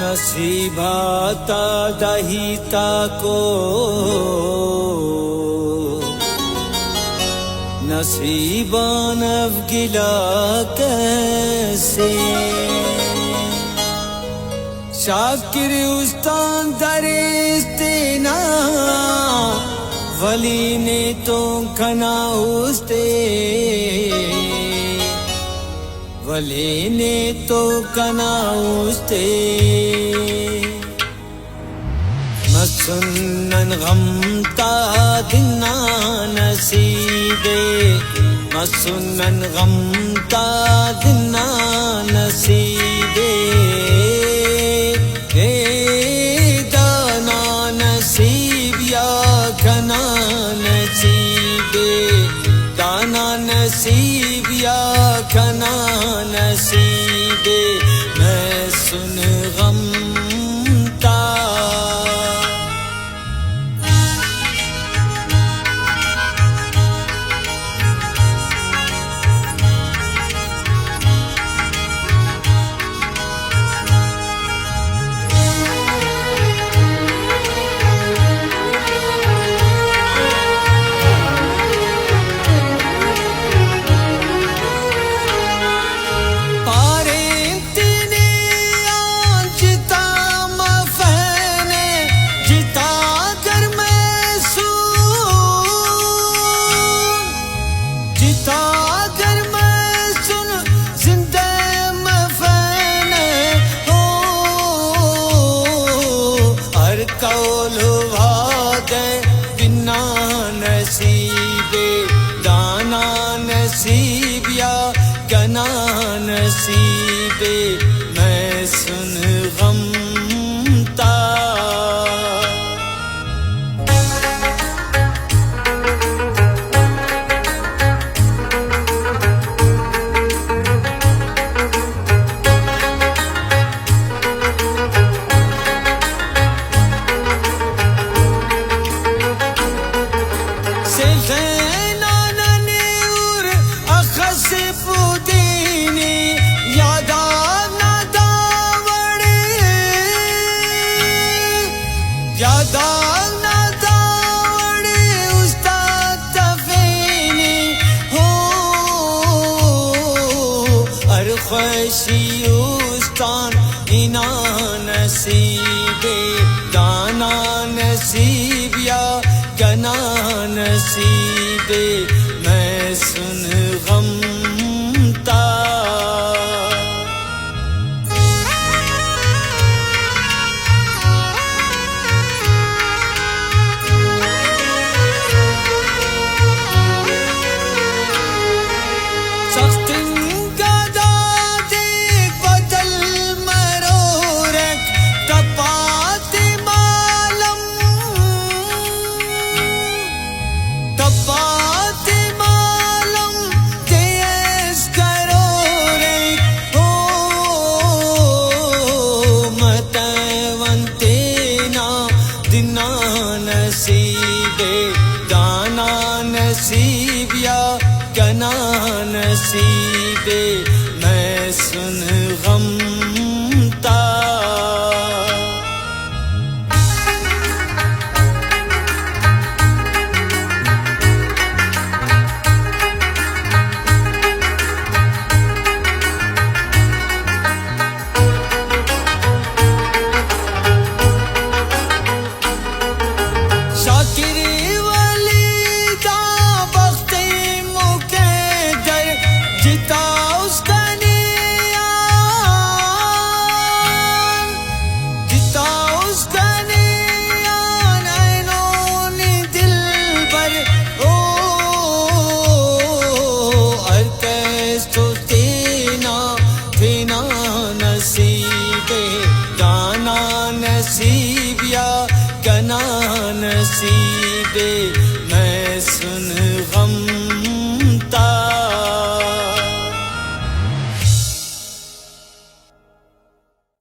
नसीबाता दहिता को नसीबान अवगिला कैसे शाकिर उस्तान दरिस्तेना वली ने तो खना उस्ते वली ने तो कना उस्ते मसुन्नन गमता दिना नसीबे मसुन्नन गमता दिना नसीबे दाना नसीब या घना नसीबे दाना नसीब या घना नसीबे मैं सुन गमता नसीबे दाना नसीब या गना नसीबे मैं सुन गमता ख्वाशी उस्तान इना नसीबे दाना नसीब या गना नसीबे मैं सुन गमता नसीबे दाना नसीब या गना नसीबे मैं सुन गमता नसीब या गना नसीबे मैं सुन गम